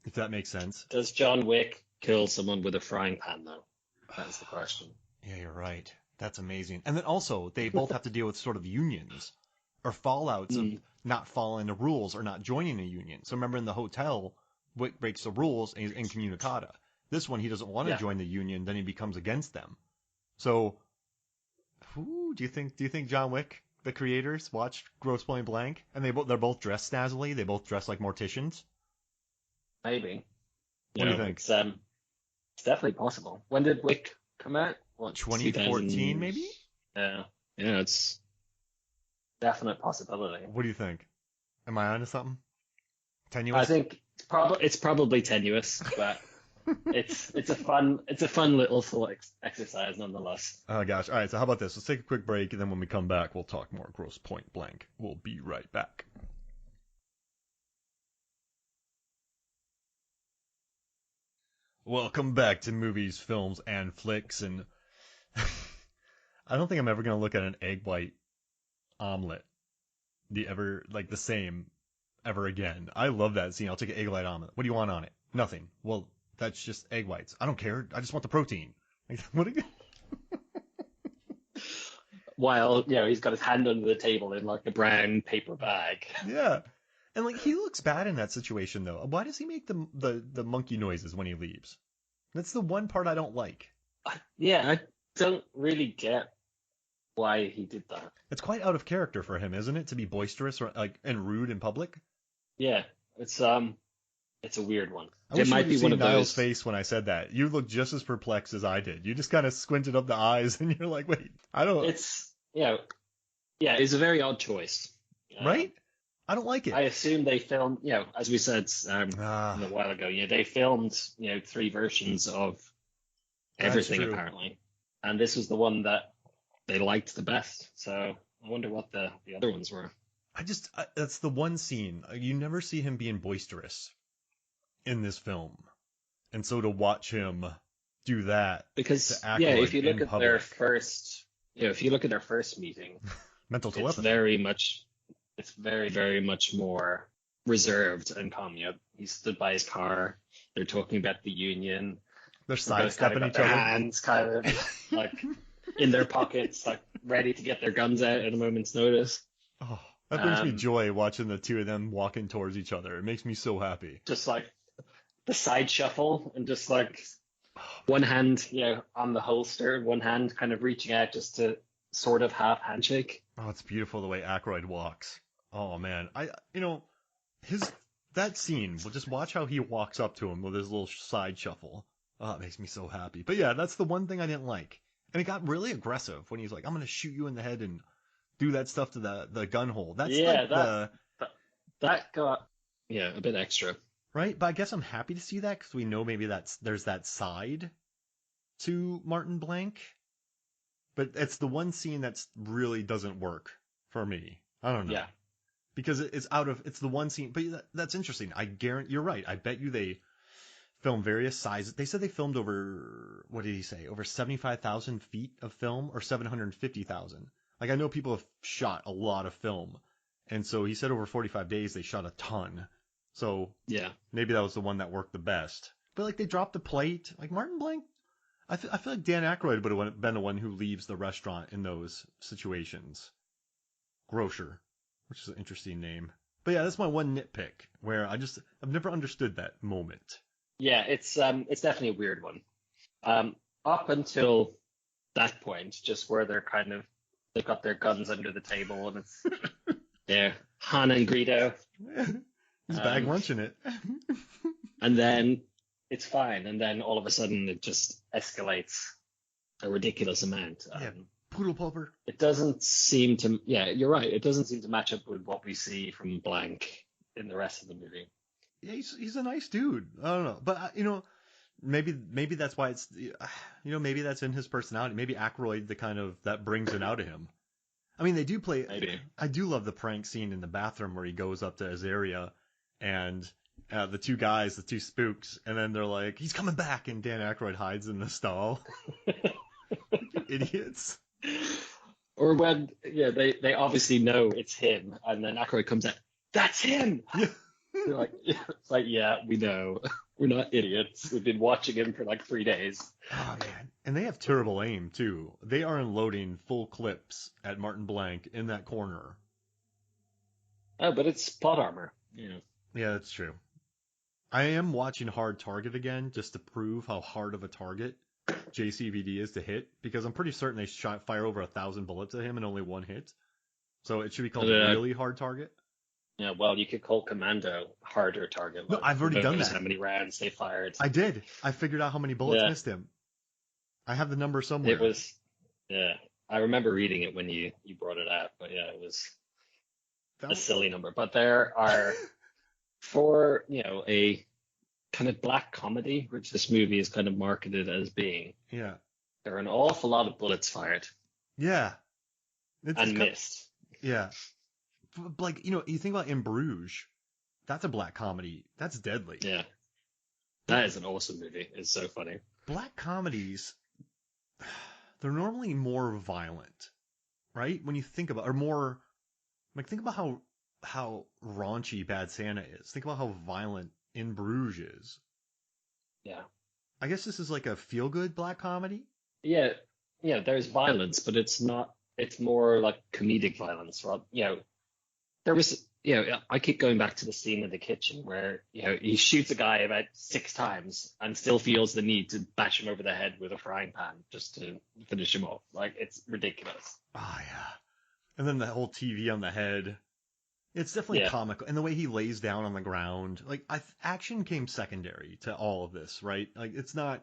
if that makes sense. Does John Wick kill someone with a frying pan, though? That's the question. Yeah, you're right. That's amazing. And then also, they both have to deal with sort of unions or fallouts of not following the rules or not joining a union. So remember in the hotel, Wick breaks the rules and he's incommunicado. This one, he doesn't want to join the union, then he becomes against them. So, do you think John Wick, the creators, watched Grosse Pointe Blank? And they're both dressed snazzily? They both dress like morticians? Maybe. What do you think? It's definitely possible. When did Wick come out? What, 2014, maybe? Yeah, it's definite possibility. What do you think? Am I onto something? Tenuous? I think it's probably tenuous, but it's a fun little thought exercise nonetheless. Oh gosh! All right, so how about this? Let's take a quick break, and then when we come back, we'll talk more Grosse Pointe Blank. We'll be right back. Welcome back to Movies, Films, and Flicks, and I don't think I'm ever gonna look at an egg white omelet the same ever again. I love that scene. I'll take an egg white omelet. What do you want on it? Nothing. Well, that's just egg whites. I don't care. I just want the protein. Like, what? While he's got his hand under the table in like a brown paper bag. Yeah, and like he looks bad in that situation though. Why does he make the monkey noises when he leaves? That's the one part I don't like. Yeah, I don't really get why he did that. It's quite out of character for him, isn't it, to be boisterous or and rude in public? Yeah, it's a weird one. It might be one of Niall's face when I said that. You looked just as perplexed as I did. You just kind of squinted up the eyes, and you're like, "Wait, I don't." It's it's a very odd choice, right? I don't like it. I assume they filmed, as we said a while ago, they filmed 3 versions of everything apparently, and this was the one that they liked the best. So I wonder what the other ones were. That's the one scene you never see him being boisterous in this film, and so to watch him do that because if you look at their first meeting, mental telepathy. It's very very much more reserved and calm. He stood by his car. They're talking about the union. They're sidestepping each other. Hands kind of like in their pockets, like ready to get their guns out at a moment's notice. Oh, that brings me joy watching the two of them walking towards each other. It makes me so happy. Just like the side shuffle and just like one hand, on the holster, one hand kind of reaching out just to sort of half handshake. Oh, it's beautiful the way Akroyd walks. Oh man, that scene. We'll just watch how he walks up to him with his little side shuffle. Oh, it makes me so happy. But yeah, that's the one thing I didn't like. And it got really aggressive when he's like, "I'm gonna shoot you in the head and do that stuff to the gun hole." That's that got a bit extra. Right, but I guess I'm happy to see that because we know maybe there's that side to Martin Blank. But it's the one scene that's really doesn't work for me. I don't know. Yeah. Because it's the one scene. But that's interesting. I guarantee you're right. I bet you they filmed various sizes. They said they filmed over, what did he say? Over 75,000 feet of film or 750,000. Like I know people have shot a lot of film. And so he said over 45 days they shot a ton. So maybe that was the one that worked the best. But like they dropped the plate. Like Martin Blank, I feel like Dan Akroyd would have been the one who leaves the restaurant in those situations. Grocer, which is an interesting name. But yeah, that's my one nitpick where I've never understood that moment. Yeah, it's definitely a weird one. Up until that point, just where they've got their guns under the table and it's Han and Greedo. He's bag lunching it. And then it's fine. And then all of a sudden it just escalates a ridiculous amount. Poodle pulper. It doesn't seem to, you're right. It doesn't seem to match up with what we see from Blank in the rest of the movie. Yeah, he's a nice dude. I don't know. But, maybe that's why it's, maybe that's in his personality. Maybe Akroyd, that brings it out of him. I mean, they do play, maybe. I do love the prank scene in the bathroom where he goes up to his area and the two spooks, and then they're like, "He's coming back," and Dan Akroyd hides in the stall. Idiots. Or when, they obviously know it's him, and then Akroyd comes out, "That's him!" Yeah. You're like, it's like, yeah, we know. We're not idiots. We've been watching him for like 3 days. Oh man, and they have terrible aim too. They are unloading full clips at Martin Blank in that corner. Oh, but it's plot armor. Yeah, that's true. I am watching Hard Target again just to prove how hard of a target JCVD is to hit, because I'm pretty certain they fire over 1,000 bullets at him and only one hit. So it should be called really hard target. Yeah, well, you could call Commando harder target. No, I've already done that. How many rounds they fired? I did. I figured out how many bullets missed him. I have the number somewhere. It was, yeah. I remember reading it when you brought it out, but yeah, it was a silly number. But there are, for a kind of black comedy, which this movie is kind of marketed as being. Yeah. There are an awful lot of bullets fired. Yeah. And missed. Yeah. Like, you think about In Bruges, that's a black comedy. That's deadly. Yeah. That is an awesome movie. It's so funny. Black comedies, they're normally more violent, right? When you think about, or more, like, think about how raunchy Bad Santa is. Think about how violent In Bruges is. Yeah. I guess this is like a feel-good black comedy? Yeah. Yeah, there's violence, but it's not, it's more like comedic violence, right? There was, I keep going back to the scene in the kitchen where, he shoots a guy about 6 times and still feels the need to bash him over the head with a frying pan just to finish him off. Like, it's ridiculous. Oh, yeah. And then the whole TV on the head. It's definitely comical. And the way he lays down on the ground. Like, action came secondary to all of this, right? Like, it's not...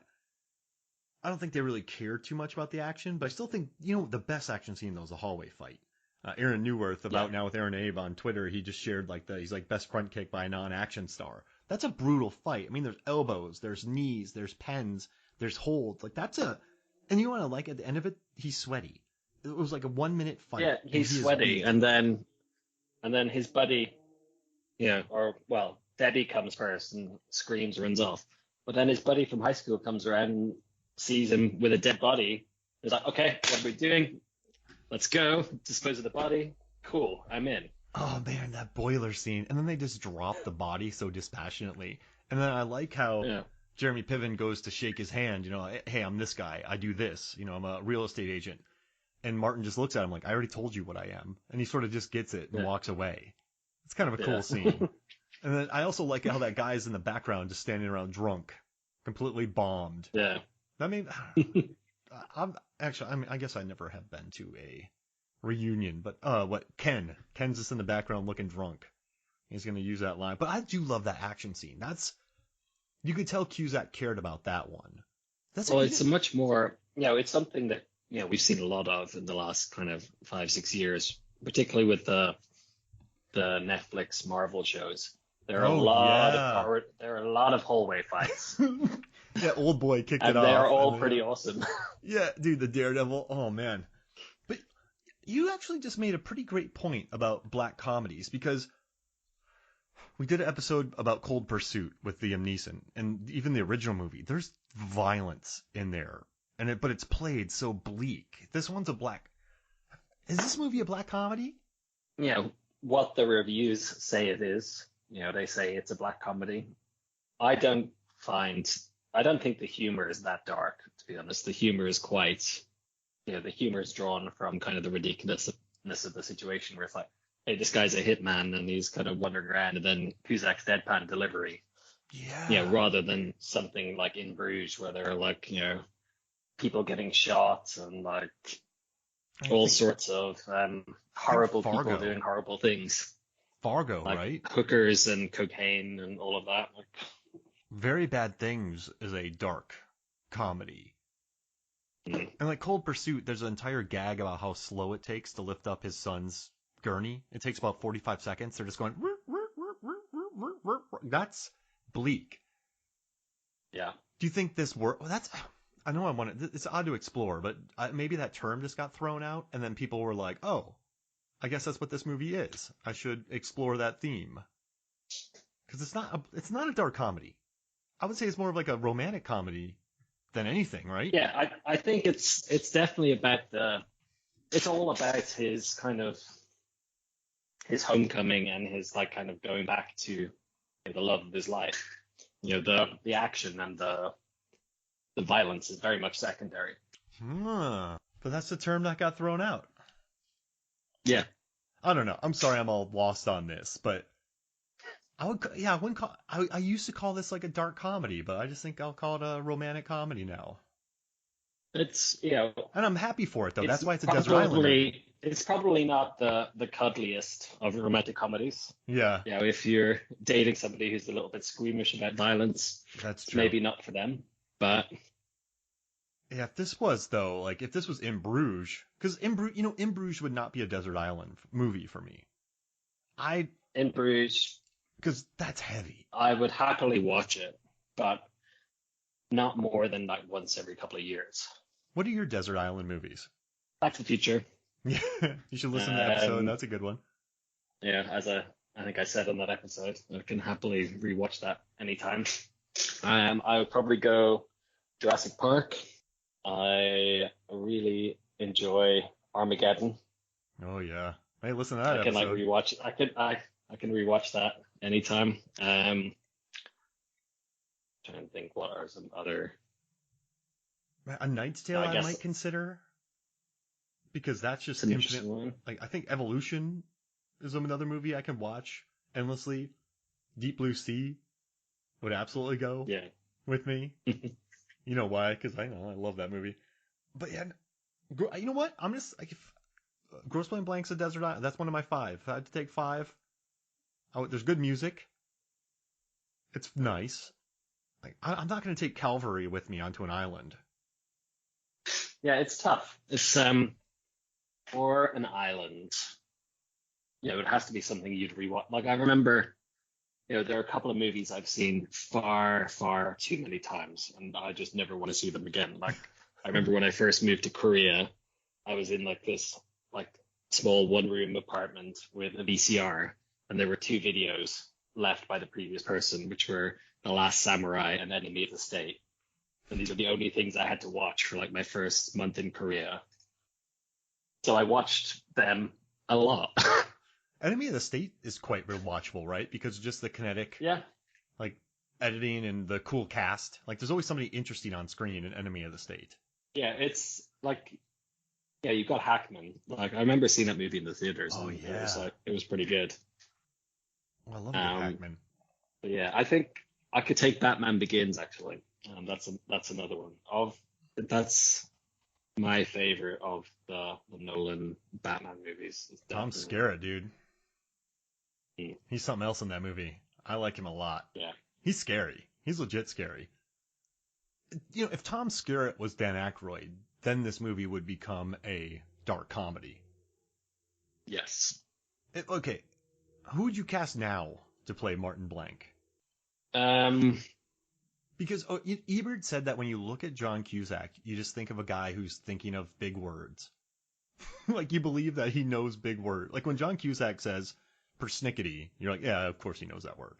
I don't think they really care too much about the action, but I still think, the best action scene, though, is the hallway fight. Aaron Newworth, Now with Aaron Abe on Twitter, he just shared he's like best front kick by a non-action star. That's a brutal fight. I mean, there's elbows, there's knees, there's pens, there's holds. Like and you want to at the end of it, he's sweaty. It was like a 1-minute fight. Yeah, he's sweaty, and then his buddy, Debbie comes first and screams, runs off. But then his buddy from high school comes around and sees him with a dead body. He's like, okay, what are we doing? Let's go. Dispose of the body. Cool. I'm in. Oh, man, that boiler scene. And then they just drop the body so dispassionately. And then I like how Jeremy Piven goes to shake his hand. Hey, I'm this guy. I do this. I'm a real estate agent. And Martin just looks at him like, I already told you what I am. And he sort of just gets it and walks away. It's kind of a cool scene. And then I also like how that guy's in the background just standing around drunk, completely bombed. Yeah. I mean... I guess I never have been to a reunion, but Ken's just in the background looking drunk. He's going to use that line. But I do love that action scene. You could tell Cusack cared about that one. It's a much more, it's something that, we've seen a lot of in the last kind of 5-6 years, particularly with the Netflix Marvel shows. There are a lot of hallway fights. Yeah, Old Boy kicked it off. And they're all pretty awesome. Yeah, dude, the Daredevil. Oh, man. But you actually just made a pretty great point about black comedies, because we did an episode about Cold Pursuit with Liam Neeson, and even the original movie. There's violence in there, but it's played so bleak. This one's a black... Is this movie a black comedy? What the reviews say it is. They say it's a black comedy. I don't think the humor is that dark, to be honest. The humor is quite, the humor is drawn from kind of the ridiculousness of the situation where it's like, hey, this guy's a hitman and he's kind of wandering around, and then Cusack's deadpan delivery. Yeah. Rather than something like In Bruges where there are like, people getting shot and like all sorts of horrible people doing horrible things. Fargo, like right? Hookers and cocaine and all of that. Very Bad Things is a dark comedy. And like Cold Pursuit, there's an entire gag about how slow it takes to lift up his son's gurney. It takes about 45 seconds. They're just going... That's bleak. Yeah. Do you think this work? Well, I know it's odd to explore, but maybe that term just got thrown out, and then people were like, oh, I guess that's what this movie is. I should explore that theme. Because it's not a dark comedy. I would say it's more of like a romantic comedy than anything, right? Yeah, I think it's definitely about it's all about his kind of his homecoming and his like kind of going back to the love of his life. The action and the violence is very much secondary. But that's the term that got thrown out. Yeah. I don't know. I'm sorry I'm all lost on this, but I wouldn't call. I used to call this like a dark comedy, but I just think I'll call it a romantic comedy now. It's and I'm happy for it though. That's why it's a desert island movie. It's probably not the cuddliest of romantic comedies. Yeah. If you're dating somebody who's a little bit squeamish about violence, that's true. Maybe not for them. But yeah, if this was in Bruges, because in Bruges would not be a desert island movie for me. In Bruges, because that's heavy. I would happily watch it, but not more than like once every couple of years. What are your desert island movies? Back to the Future. Yeah, you should listen to that episode. That's a good one. Yeah, I think I said on that episode, I can happily rewatch that anytime. I would probably go Jurassic Park. I really enjoy Armageddon. Oh yeah. Hey, listen to that I can episode. rewatch. I can rewatch that anytime. Trying to think what are some other. A Knight's Tale I might consider, because that's just infinite. One. Like I think Evolution is another movie I can watch endlessly. Deep Blue Sea would absolutely go with me. You know why? Because I love that movie. But yeah, you know what? I'm just like, if Grosse Pointe Blank's a desert island, that's one of my 5. If I had to take 5, there's good music. It's nice. Like I'm not going to take Calvary with me onto an island. Yeah, it's tough. It's for an island. Yeah, it would have to be something you'd rewatch. Like I remember, there are a couple of movies I've seen far, far too many times, and I just never want to see them again. Like I remember when I first moved to Korea, I was in like this small 1-room apartment with a VCR, and there were 2 videos left by the previous person, which were The Last Samurai and Enemy of the State. And these are the only things I had to watch for like my first month in Korea. So I watched them a lot. Enemy of the State is quite rewatchable, right? Because just the kinetic, like editing and the cool cast. Like there's always somebody interesting on screen in Enemy of the State. Yeah, it's like, you've got Hackman. Like I remember seeing that movie in the theaters. Oh yeah, it was pretty good. Oh, I love Hackman. But yeah, I think I could take Batman Begins actually. That's another one. That's my favorite of the Nolan Batman movies. Tom Skerritt, dude. He's something else in that movie. I like him a lot. Yeah. He's scary. He's legit scary. If Tom Skerritt was Dan Akroyd, then this movie would become a dark comedy. Yes. Okay. Who would you cast now to play Martin Blank? Because Ebert said that when you look at John Cusack, you just think of a guy who's thinking of big words. Like you believe that he knows big words. Like when John Cusack says persnickety, you're like, yeah, of course he knows that word.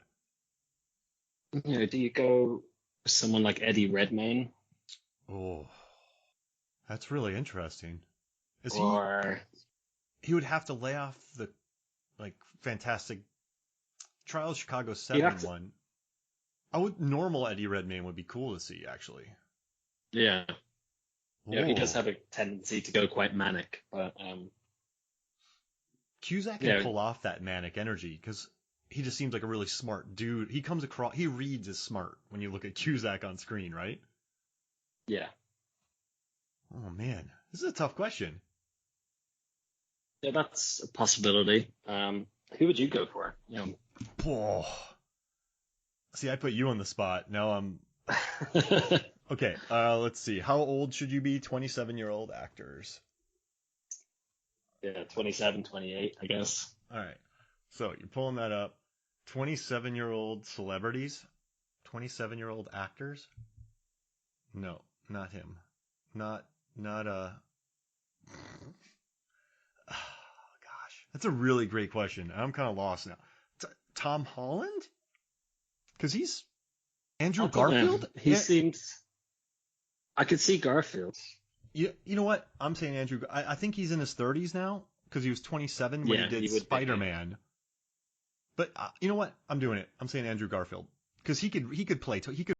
Do you go with someone like Eddie Redmayne? Oh, that's really interesting. He would have to lay off the fantastic Trial of Chicago 7 one. Normal Eddie Redmayne would be cool to see, actually. Yeah. Yeah, he does have a tendency to go quite manic, but Cusack can pull off that manic energy because he just seems like a really smart dude. He reads as smart when you look at Cusack on screen, right? Yeah. Oh man, this is a tough question. Yeah, that's a possibility. Who would you go for? Oh. See, I put you on the spot. Now I'm... Okay, let's see. How old should you be? 27-year-old actors. Yeah, 27, 28, I guess. All right. So you're pulling that up. 27-year-old celebrities? 27-year-old actors? No, not him. Not oh, gosh. That's a really great question. I'm kind of lost now. Tom Holland? Because he's Andrew Garfield? He seems... I could see Garfield. You know what? I'm saying Andrew... I think he's in his 30s now, because he was 27 when he did Spider-Man. But you know what? I'm doing it. I'm saying Andrew Garfield because he could play. He could